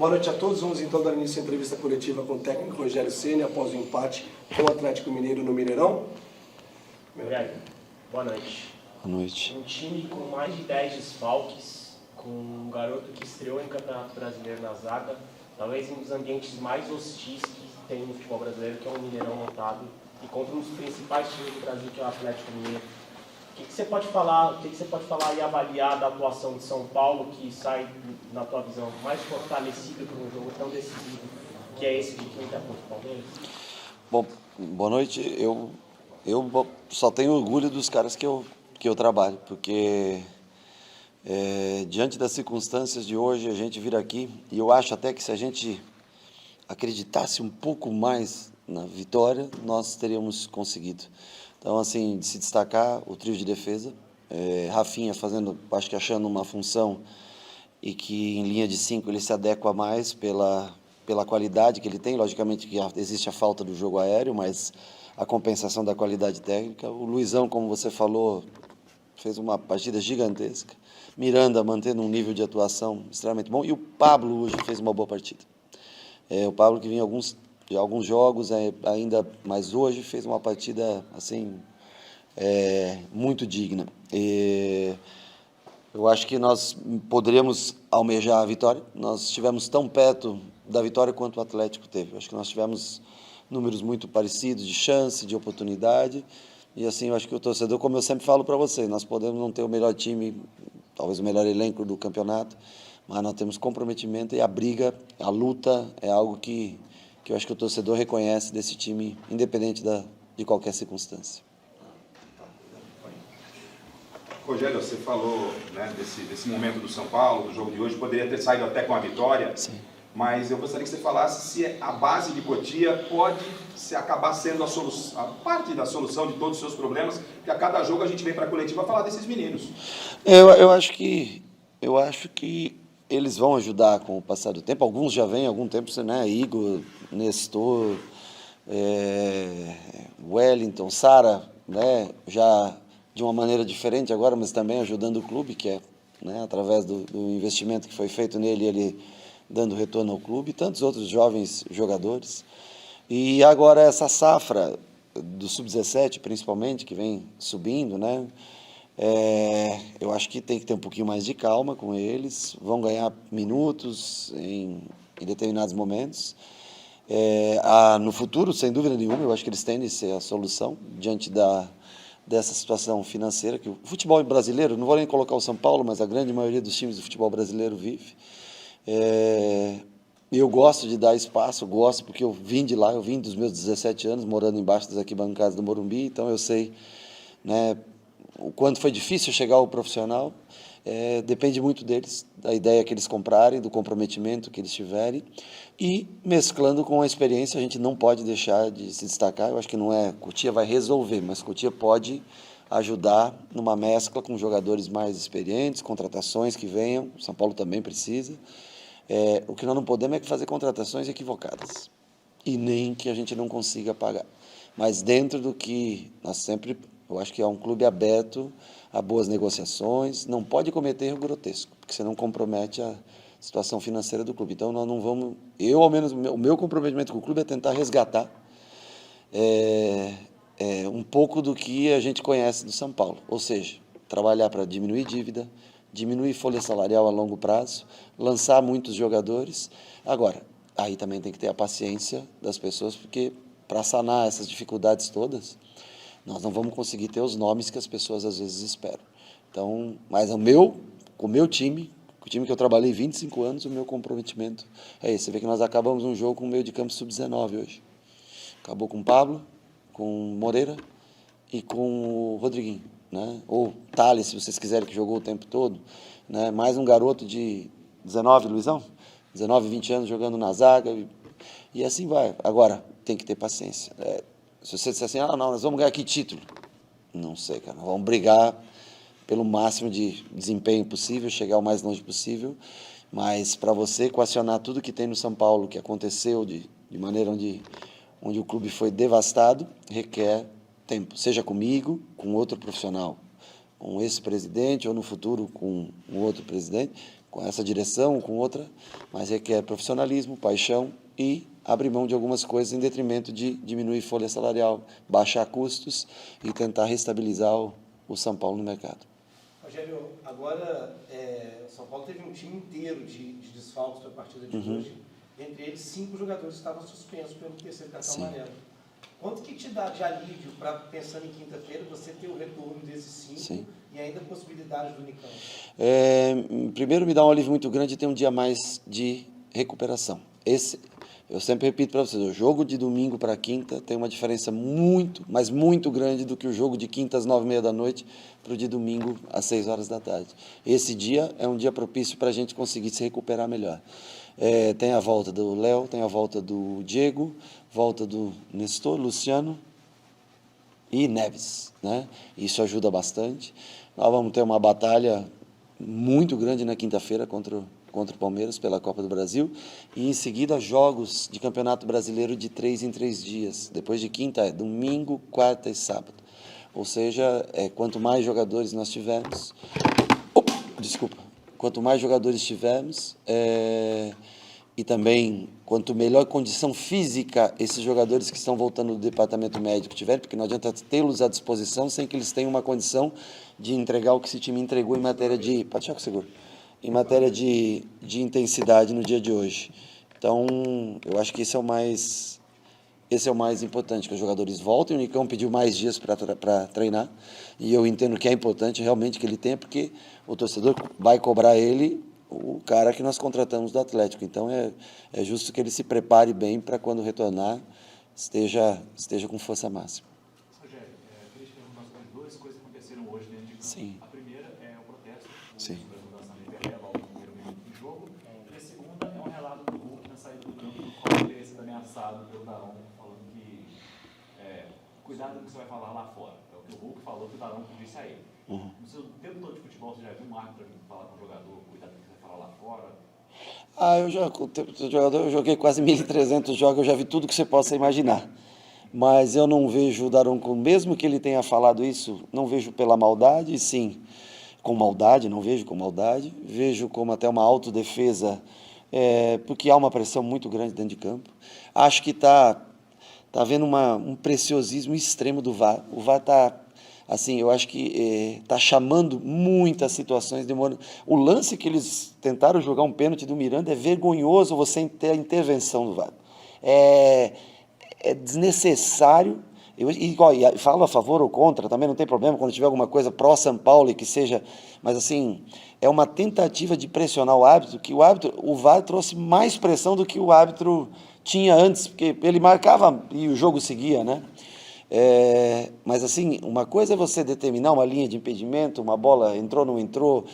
Boa noite a todos. Vamos então dar início à entrevista coletiva com o técnico Rogério Ceni após o empate com o Atlético Mineiro no Mineirão. Rogério, boa noite. Boa noite. Um time com mais de 10 desfalques, com um garoto que estreou em Campeonato Brasileiro na zaga, talvez um dos ambientes mais hostis que tem no futebol brasileiro, que é um Mineirão lotado, e contra um dos principais times do Brasil, que é o Atlético Mineiro. O que você pode falar e avaliar da atuação de São Paulo, que sai, na tua visão, mais fortalecida para um jogo tão decisivo, que é esse de quinta contra o Palmeiras? Bom, boa noite. Eu só tenho orgulho dos caras que eu trabalho, porque diante das circunstâncias de hoje, a gente vir aqui, e eu acho até que se a gente acreditasse um pouco mais na vitória, nós teríamos conseguido. Então, assim, de se destacar o trio de defesa, Rafinha fazendo, acho que achando uma função e que em linha de 5 ele se adequa mais pela qualidade que ele tem. Logicamente que existe a falta do jogo aéreo, mas a compensação da qualidade técnica. O Luizão, como você falou, fez uma partida gigantesca. Miranda mantendo um nível de atuação extremamente bom. E o Pablo hoje fez uma boa partida. O Pablo que vinha de alguns jogos ainda, mas hoje fez uma partida assim muito digna. Eu acho que nós poderíamos almejar a vitória. Nós estivemos tão perto da vitória quanto o Atlético teve. Eu acho que nós tivemos números muito parecidos de chance, de oportunidade. E assim, eu acho que o torcedor, como eu sempre falo para você, nós podemos não ter o melhor time, talvez o melhor elenco do campeonato, mas nós temos comprometimento e a briga, a luta é algo que eu acho que o torcedor reconhece desse time, independente de qualquer circunstância. Rogério, você falou, né, desse momento do São Paulo, do jogo de hoje, poderia ter saído até com a vitória. Sim. Mas eu gostaria que você falasse se a base de Cotia pode acabar sendo a parte da solução de todos os seus problemas, porque a cada jogo a gente vem para a coletiva falar desses meninos. Eu acho que eles vão ajudar com o passar do tempo. Alguns já vêm há algum tempo, né? Igor, Nestor, Wellington, Sara, né? Já de uma maneira diferente agora, mas também ajudando o clube, que né, através do investimento que foi feito nele, ele dando retorno ao clube, e tantos outros jovens jogadores. E agora essa safra do Sub-17, principalmente, que vem subindo, né? Eu acho que tem que ter um pouquinho mais de calma com eles, vão ganhar minutos em determinados momentos. No futuro, sem dúvida nenhuma, eu acho que eles têm de ser a solução diante dessa situação financeira que o futebol brasileiro, não vou nem colocar o São Paulo, mas a grande maioria dos times do futebol brasileiro vive. Eu gosto de dar espaço, gosto porque eu vim de lá, eu vim dos meus 17 anos morando embaixo das arquibancadas do Morumbi, então eu sei, né, o quanto foi difícil chegar ao profissional. Depende muito deles, da ideia que eles comprarem, do comprometimento que eles tiverem, e mesclando com a experiência, a gente não pode deixar de se destacar. Eu acho que não Cotia vai resolver, mas Cotia pode ajudar numa mescla com jogadores mais experientes, contratações que venham, o São Paulo também precisa. O que nós não podemos é fazer contratações equivocadas, e nem que a gente não consiga pagar, mas dentro do que nós sempre... Eu acho que é um clube aberto a boas negociações, não pode cometer erro grotesco, porque senão compromete a situação financeira do clube. Então, nós não vamos... ao menos, o meu comprometimento com o clube é tentar resgatar um pouco do que a gente conhece do São Paulo, ou seja, trabalhar para diminuir dívida, diminuir folha salarial a longo prazo, lançar muitos jogadores. Agora, aí também tem que ter a paciência das pessoas, porque para sanar essas dificuldades todas, nós não vamos conseguir ter os nomes que as pessoas às vezes esperam. Então, mas com o meu time, com o time que eu trabalhei 25 anos, o meu comprometimento é esse. Você vê que nós acabamos um jogo com o meio de campo sub-19 hoje. Acabou com o Pablo, com o Moreira e com o Rodriguinho, né? Ou Thales, se vocês quiserem, que jogou o tempo todo, né? Mais um garoto de 19, Luizão? 19, 20 anos jogando na zaga, e assim vai. Agora, tem que ter paciência. Se você disser assim, não, nós vamos ganhar aqui título. Não sei, cara. Nós vamos brigar pelo máximo de desempenho possível, chegar o mais longe possível, mas para você equacionar tudo que tem no São Paulo, que aconteceu de maneira onde o clube foi devastado, requer tempo. Seja comigo, com outro profissional, com esse presidente, ou no futuro com um outro presidente, com essa direção, com outra, mas requer profissionalismo, paixão e abrir mão de algumas coisas em detrimento de diminuir folha salarial, baixar custos e tentar restabilizar o São Paulo no mercado. Rogério, agora o São Paulo teve um time inteiro de desfalques para a partida de hoje, entre eles 5 jogadores que estavam suspensos pelo terceiro cartão amarelo. Quanto que te dá de alívio para, pensando em quinta-feira, você ter o retorno desses 5 e ainda a possibilidade do Nicão? Primeiro, me dá um alívio muito grande ter um dia mais de recuperação. Eu sempre repito para vocês, o jogo de domingo para quinta tem uma diferença muito, mas muito grande do que o jogo de quinta às 9h30 para o de domingo às 6h. Esse dia é um dia propício para a gente conseguir se recuperar melhor. Tem a volta do Léo, tem a volta do Diego, volta do Nestor, Luciano e Neves, né? Isso ajuda bastante. Nós vamos ter uma batalha muito grande na quinta-feira contra o Palmeiras pela Copa do Brasil e em seguida jogos de Campeonato Brasileiro de 3 em 3 dias. Depois de quinta é domingo, quarta e sábado. Ou seja, quanto mais jogadores nós tivermos... Quanto mais jogadores tivermos e também quanto melhor condição física esses jogadores que estão voltando do departamento médico tiverem, porque não adianta tê-los à disposição sem que eles tenham uma condição de entregar o que esse time entregou em matéria de... Pode deixar com seguro. Em matéria de intensidade no dia de hoje. Então, eu acho que esse é o mais importante, que os jogadores voltem. O Nicão pediu mais dias para treinar, e eu entendo que é importante realmente que ele tenha, porque o torcedor vai cobrar ele, o cara que nós contratamos do Atlético. Então, é justo que ele se prepare bem para quando retornar, esteja com força máxima. Rogério, eu queria te perguntar sobre 2 coisas que aconteceram hoje dentro de campo. Sim. A primeira é o protesto. Sim. Logo no primeiro minuto do jogo. E a segunda é um relato do Hulk na saída do campo, no qual ele teria sido ameaçado pelo Daron, falando que cuidado com o que você vai falar lá fora. É o que o Hulk falou que o Daron disse a ele. No seu tempo todo de futebol, você já viu um árbitro falar com o jogador, cuidado com o que você vai falar lá fora? Eu joguei quase 1.300 jogos, eu já vi tudo que você possa imaginar. Mas eu não vejo o Daron, mesmo que ele tenha falado isso, não vejo pela maldade, sim. Com maldade, não vejo com maldade, vejo como até uma autodefesa, porque há uma pressão muito grande dentro de campo. Acho que está havendo um preciosismo extremo do VAR. O VAR está, assim, eu acho que está chamando muitas situações. O lance que eles tentaram jogar um pênalti do Miranda é vergonhoso você ter a intervenção do VAR. É desnecessário. E falo a favor ou contra, também não tem problema quando tiver alguma coisa pró-São Paulo e que seja, mas assim, é uma tentativa de pressionar o árbitro, que o VAR trouxe mais pressão do que o árbitro tinha antes, porque ele marcava e o jogo seguia, né? Mas assim, uma coisa é você determinar uma linha de impedimento, uma bola entrou, não entrou,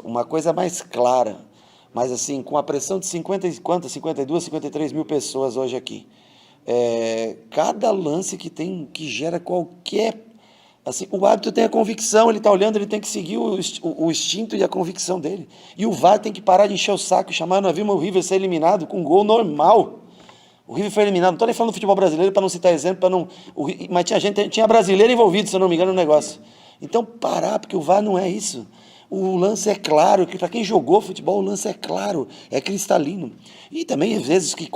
uma coisa mais clara, mas assim, com a pressão de 52, 53 mil pessoas hoje aqui, cada lance que gera qualquer... Assim, o árbitro tem a convicção, ele está olhando, ele tem que seguir o instinto e a convicção dele. E o VAR tem que parar de encher o saco e chamar. Nós vimos o River ser eliminado com um gol normal. O River foi eliminado, não estou nem falando do futebol brasileiro para não citar exemplo, mas tinha brasileiro envolvido, se eu não me engano, no negócio. Então, parar, porque o VAR não é isso. O lance é claro, que para quem jogou futebol, o lance é claro, é cristalino. E também, às vezes, que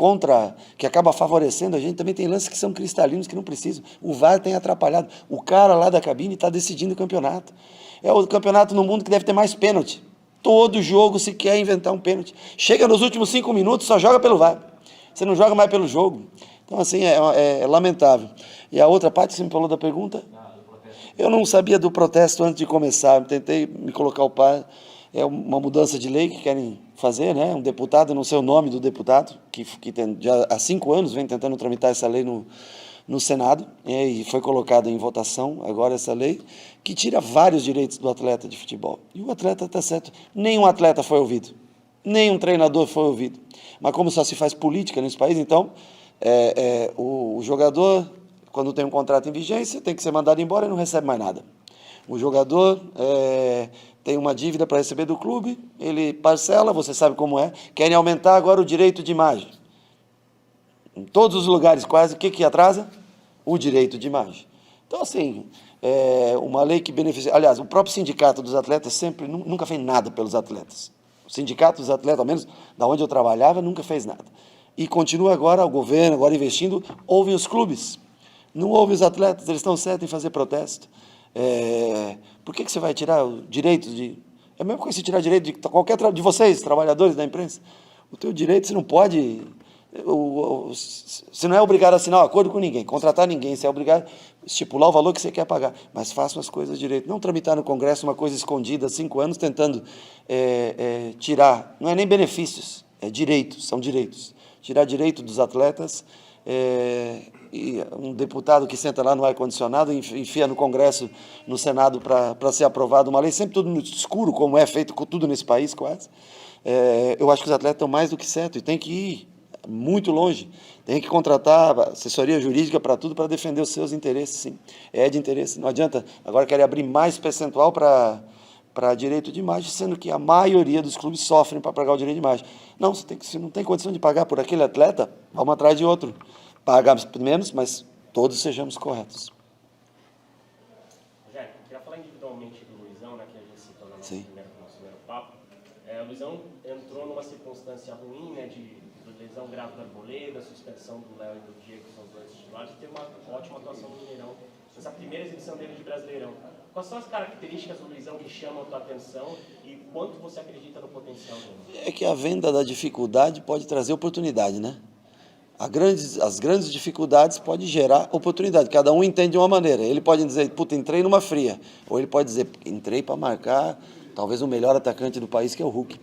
acaba favorecendo a gente, também tem lances que são cristalinos, que não precisam. O VAR tem atrapalhado. O cara lá da cabine está decidindo o campeonato. É o campeonato no mundo que deve ter mais pênalti. Todo jogo se quer inventar um pênalti. Chega nos últimos 5 minutos, só joga pelo VAR. Você não joga mais pelo jogo. Então, assim, é lamentável. E a outra parte que você me falou da pergunta? Eu não sabia do protesto antes de começar, tentei me colocar o par. É uma mudança de lei que querem fazer, né? Um deputado, não sei o nome do deputado, que já há 5 anos vem tentando tramitar essa lei no Senado, e foi colocada em votação agora essa lei, que tira vários direitos do atleta de futebol. E o atleta está certo, nenhum atleta foi ouvido, nenhum treinador foi ouvido. Mas como só se faz política nesse país, então o jogador, quando tem um contrato em vigência, tem que ser mandado embora e não recebe mais nada. O jogador tem uma dívida para receber do clube, ele parcela, você sabe como é, querem aumentar agora o direito de imagem. Em todos os lugares quase, o que atrasa? O direito de imagem. Então, assim, uma lei que beneficia... Aliás, o próprio sindicato dos atletas nunca fez nada pelos atletas. O sindicato dos atletas, ao menos da onde eu trabalhava, nunca fez nada. E continua agora o governo, agora investindo, ouvem os clubes. Não ouvem os atletas, eles estão certos em fazer protesto. Por que você vai tirar o direito de... É a mesma coisa que você tirar direito de qualquer de vocês, trabalhadores da imprensa. O teu direito você não pode... Você não é obrigado a assinar um acordo com ninguém, contratar ninguém, você é obrigado a estipular o valor que você quer pagar, mas façam as coisas direito. Não tramitar no Congresso uma coisa escondida há 5 anos, tentando tirar, não é nem benefícios, é direitos, são direitos. Tirar direito dos atletas, e um deputado que senta lá no ar-condicionado, enfia no Congresso, no Senado, para ser aprovado uma lei, sempre tudo no escuro, como é feito com tudo nesse país, quase. Eu acho que os atletas estão mais do que certos, e tem que ir muito longe, tem que contratar assessoria jurídica para tudo, para defender os seus interesses, sim. É de interesse, não adianta, agora querem abrir mais percentual para direito de imagem, sendo que a maioria dos clubes sofrem para pagar o direito de imagem. Não, se não tem condição de pagar por aquele atleta, vamos atrás de outro. Pagar menos, mas todos sejamos corretos. Rogério, eu queria falar individualmente do Luizão, né, que a gente citou no nosso Sim. primeiro papo. O Luizão entrou numa circunstância ruim, né, de lesão grave da Arboleda, suspensão do Léo e do Diego, que são os dois titulares, e teve uma ótima atuação no Mineirão. Essa primeira exibição dele de Brasileirão. Quais são as características do Luizão que chamam a tua atenção e quanto você acredita no potencial dele? É que a venda da dificuldade pode trazer oportunidade, né? As grandes dificuldades podem gerar oportunidade, cada um entende de uma maneira. Ele pode dizer, puta, entrei numa fria, ou ele pode dizer, entrei para marcar talvez o melhor atacante do país, que é o Hulk.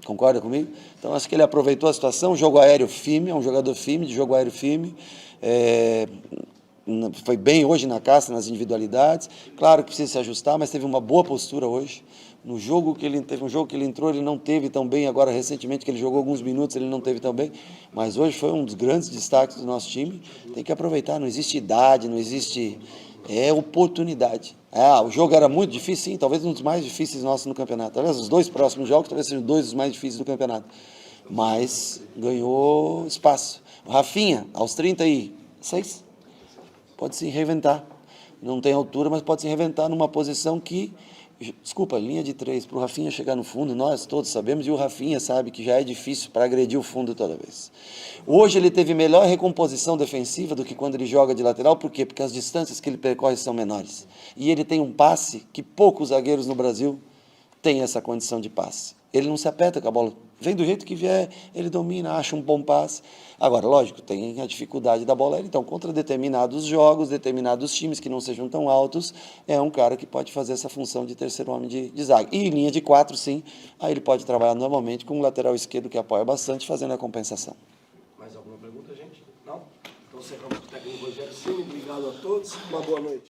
Concorda comigo? Então, acho que ele aproveitou a situação, jogo aéreo firme, é um jogador firme, de jogo aéreo firme, foi bem hoje na caça, nas individualidades, claro que precisa se ajustar, mas teve uma boa postura hoje. No jogo que ele teve um jogo que ele entrou, ele não teve tão bem, agora recentemente que ele jogou alguns minutos, ele não teve tão bem, mas hoje foi um dos grandes destaques do nosso time. Tem que aproveitar, não existe idade, não existe oportunidade. O jogo era muito difícil, sim, talvez um dos mais difíceis nossos no campeonato. Aliás, os 2 próximos jogos talvez sejam 2 dos mais difíceis do campeonato. Mas ganhou espaço. O Rafinha, aos 36, pode se reinventar. Não tem altura, mas pode se reinventar numa posição que, desculpa, linha de 3, para o Rafinha chegar no fundo, nós todos sabemos, e o Rafinha sabe que já é difícil para agredir o fundo toda vez. Hoje ele teve melhor recomposição defensiva do que quando ele joga de lateral, por quê? Porque as distâncias que ele percorre são menores. E ele tem um passe que poucos zagueiros no Brasil têm essa condição de passe. Ele não se aperta com a bola, vem do jeito que vier, ele domina, acha um bom passe. Agora, lógico, tem a dificuldade da bola aérea, então contra determinados jogos, determinados times que não sejam tão altos, é um cara que pode fazer essa função de terceiro homem de zaga. E linha de 4, sim, aí ele pode trabalhar normalmente com um lateral esquerdo que apoia bastante, fazendo a compensação. Mais alguma pergunta, gente? Não? Então, cerramos com o técnico Rogério Ceni. Obrigado a todos. Uma boa noite.